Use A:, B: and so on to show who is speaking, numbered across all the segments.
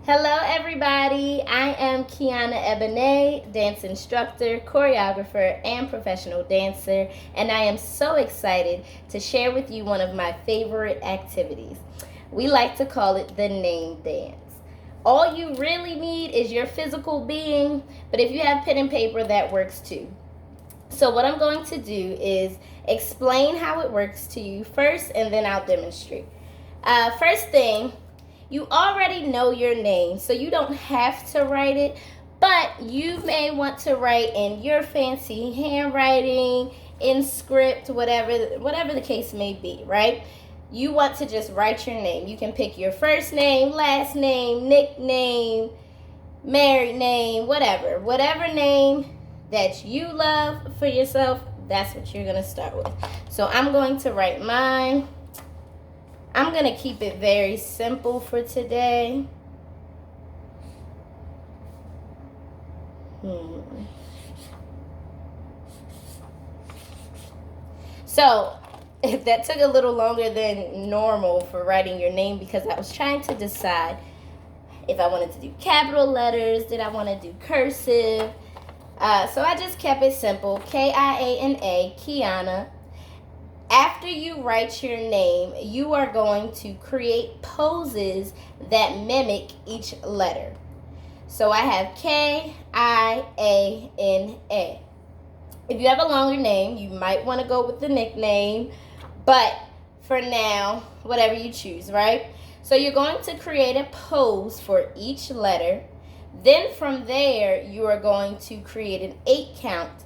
A: Hello everybody, I am Kiana Ebene, dance instructor, choreographer, and professional dancer, and I am so excited to share with you one of my favorite activities. We like to call it the name dance. All you really need is your physical being, but if you have pen and paper, that works too. So what I'm going to do is explain how it works to you first, and then I'll demonstrate. First thing, you already know your name, so you don't have to write it, but you may want to write in your fancy handwriting, in script, whatever the case may be, right? You want to just write your name. You can pick your first name, last name, nickname, married name, whatever name that you love for yourself, that's what you're going to start with. So I'm going to write mine. I'm going to keep it very simple for today. So that took a little longer than normal for writing your name because I was trying to decide if I wanted to do capital letters, did I want to do cursive. So I just kept it simple, Kiana, Kiana. After you write your name, you are going to create poses that mimic each letter. So I have Kiana. If you have a longer name, you might want to go with the nickname, but for now, whatever you choose, right? So you're going to create a pose for each letter. Then from there, you are going to create an 8 count,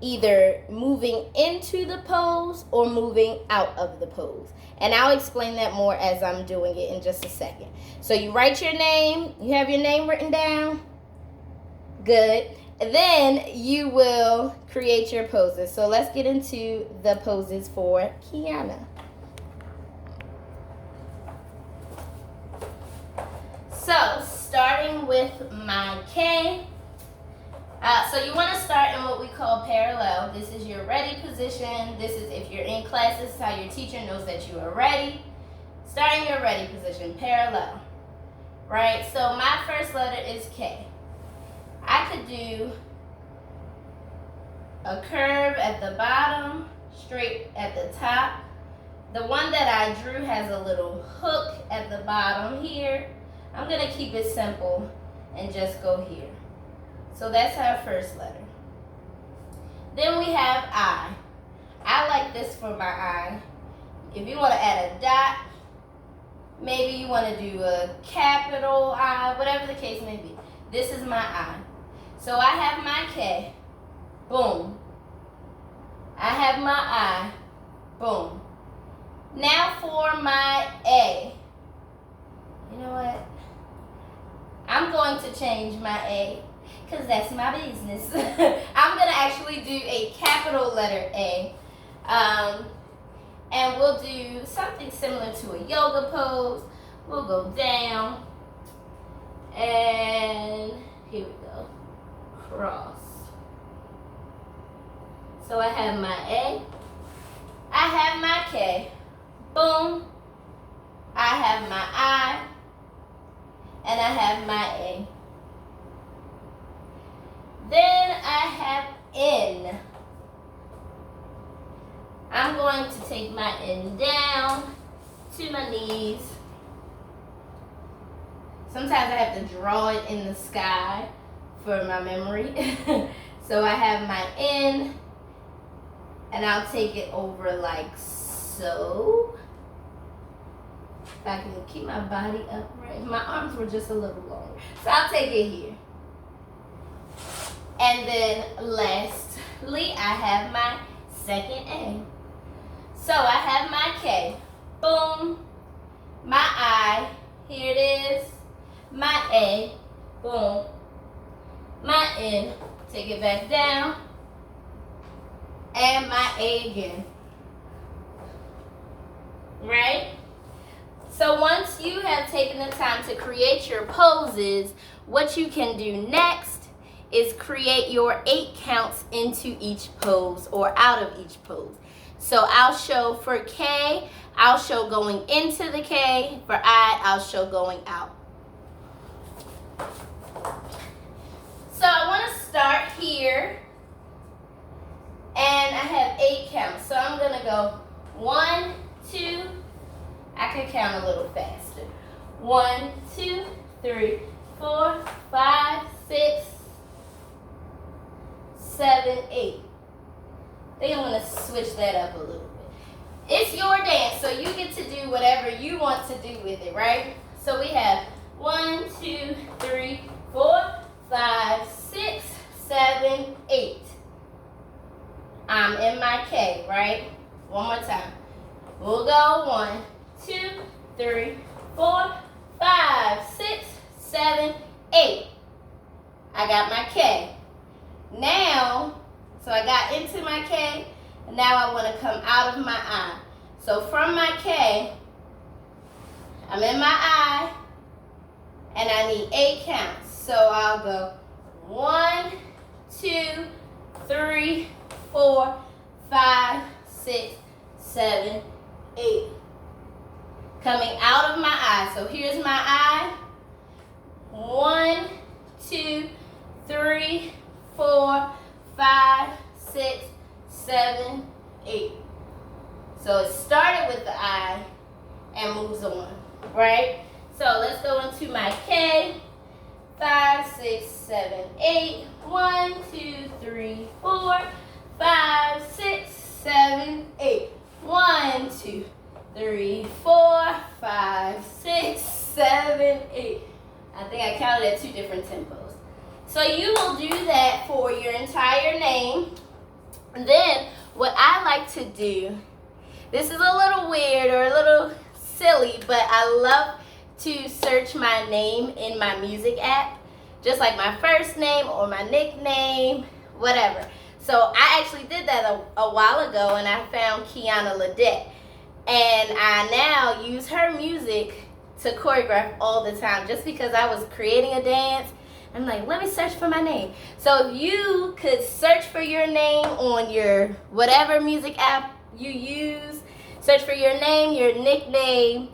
A: either moving into the pose or moving out of the pose. And I'll explain that more as I'm doing it in just a second. So you write your name, you have your name written down. Good. Then you will create your poses. So let's get into the poses for Kiana. So starting with my K. So you want to start in what we call parallel. This is your ready position. This is if you're in class, this is how your teacher knows that you are ready. Starting your ready position, parallel. Right? So my first letter is K. I could do a curve at the bottom, straight at the top. The one that I drew has a little hook at the bottom here. I'm going to keep it simple and just go here. So that's our first letter. Then we have I. I like this for my I. If you want to add a dot, maybe you want to do a capital I, whatever the case may be. This is my I. So I have my K. Boom. I have my I. Boom. Now for my A. You know what? I'm going to change my A because that's my business. I'm going to actually do a capital letter A. And we'll do something similar to a yoga pose. We'll go down. And here we go. Cross. So I have my A. I have my K. Boom. I have my I. And I have my A. Then I have N. I'm going to take my N down to my knees. Sometimes I have to draw it in the sky for my memory. So I have my N, and I'll take it over like so. If I can keep my body upright. My arms were just a little longer. So I'll take it here. And then lastly, I have my second A. So I have my K. Boom. My I. Here it is. My A. Boom. My N. Take it back down. And my A again. Right? So once you have taken the time to create your poses, what you can do next is create your 8 counts into each pose or out of each pose. So I'll show for K, I'll show going into the K. For I, I'll show going out. 1, 2, 3, 4, 5, 6, 7, 8. I think I'm going to switch that up a little bit. It's your dance, so you get to do whatever you want to do with it, right? So we have 1, 2, 3, 4, 5, 6, 7, 8. I'm in my K, right? One more time. We'll go 1, 2, 3, 4, 5, 6, 7, 8. I got my K. Now, so I got into my K, and now I want to come out of my I. So from my K, I'm in my I, and I need 8 counts. So I'll go 1, 2, 3, 4, 5, 6, 7, 8. Coming out of my I. So here's my I. 1, 2, 3, 4, 5, 6, 7, 8. So it started with the I and moves on, right? So let's go into my K. 5, 6, 7, 8. 1, 2, 3, 4, 5, 6, 7, 8. 1, 2, 3, 4, 5, 6, 7, 8. I think I counted at 2 different tempos. So you will do that for your entire name. And then what I like to do, this is a little weird or a little silly, but I love to search my name in my music app, just like my first name or my nickname, whatever. So I actually did that a while ago, and I found Kiana, and I now use her music to choreograph all the time, just because I was creating a dance. I'm like, let me search for my name. So you could search for your name on your whatever music app you use, search for your name, your nickname,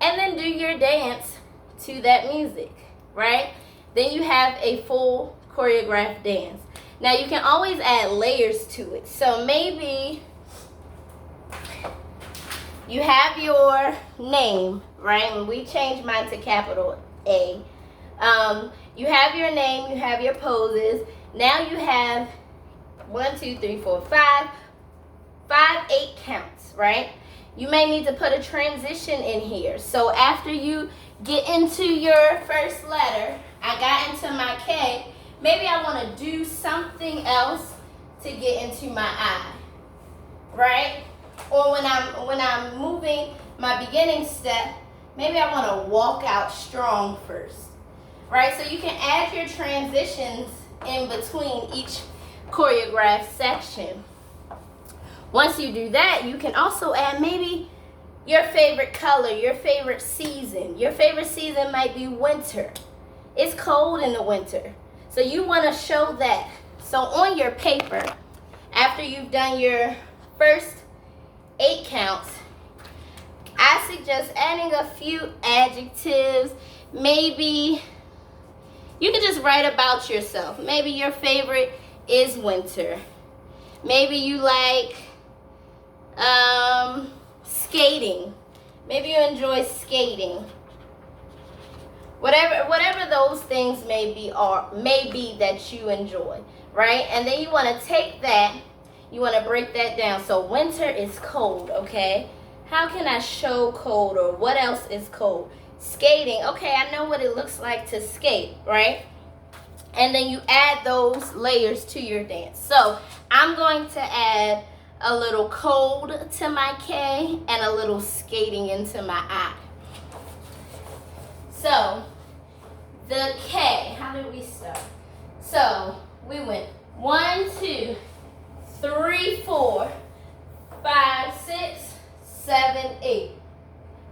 A: and then do your dance to that music, right? Then you have a full choreographed dance. Now you can always add layers to it. So maybe you have your name, right? And we changed mine to capital A. You have your name, you have your poses. Now you have 1, 2, 3, 4, 5, 8 counts, right? You may need to put a transition in here. So after you get into your first letter, I got into my K, maybe I want to do something else to get into my I, right? Or when I'm moving my beginning step, maybe I want to walk out strong first, right? So you can add your transitions in between each choreographed section. Once you do that, you can also add maybe your favorite color, your favorite season. Your favorite season might be winter. It's cold in the winter, so you want to show that. So on your paper, after you've done your first 8 counts, I suggest adding a few adjectives. Maybe you can just write about yourself. Maybe your favorite is winter. Maybe you like skating. Maybe you enjoy skating. Whatever those things may be that you enjoy, right? And then you want to take that, you want to break that down. So winter is cold, okay? How can I show cold, or what else is cold? Skating, okay, I know what it looks like to skate, right? And then you add those layers to your dance. So I'm going to add a little cold to my K and a little skating into my I. So the K, how did we start? So we went 1, 2, 3, 4, 5, 6, 7, 8.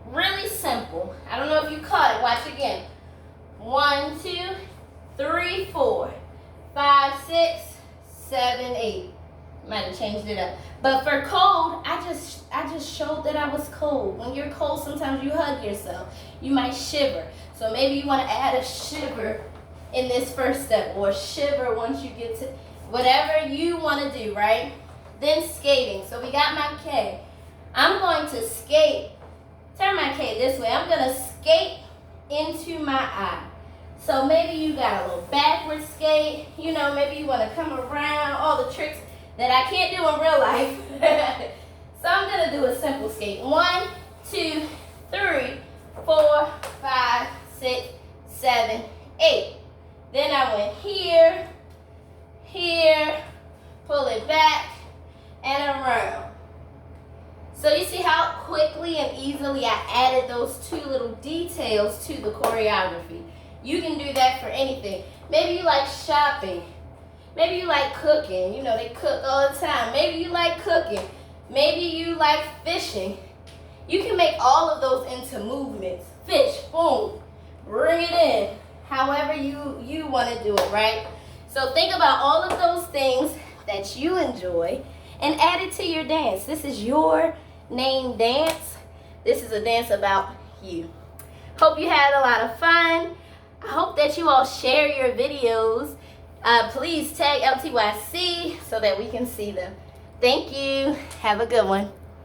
A: Really simple. I don't know if you caught it. Watch again. 1, 2, 3, 4, 5, 6, 7, 8. Might have changed it up. But for cold, I just showed that I was cold. When you're cold, sometimes you hug yourself. You might shiver. So maybe you want to add a shiver in this first step, or shiver once you get to whatever you want to do, right? Then skating. So we got my K. I'm going to skate. Turn my K this way. I'm going to skate into my eye. So maybe you got a little backward skate, you know, maybe you want to come around, all the tricks that I can't do in real life. So I'm going to do a simple skate. 1, 2, 3, 4, 5, 6, 7, 8. Then I went here, here, pull it back, and around. So you see how quickly and easily I added those 2 little details to the choreography. You can do that for anything. Maybe you like shopping. Maybe you like cooking. You know, they cook all the time. Maybe you like cooking. Maybe you like fishing. You can make all of those into movements. Fish, boom, bring it in. However you want to do it, right? So think about all of those things that you enjoy and add it to your dance. This is your name dance. This is a dance about you. Hope you had a lot of fun. I hope that you all share your videos. Please tag LTYC so that we can see them. Thank you. Have a good one.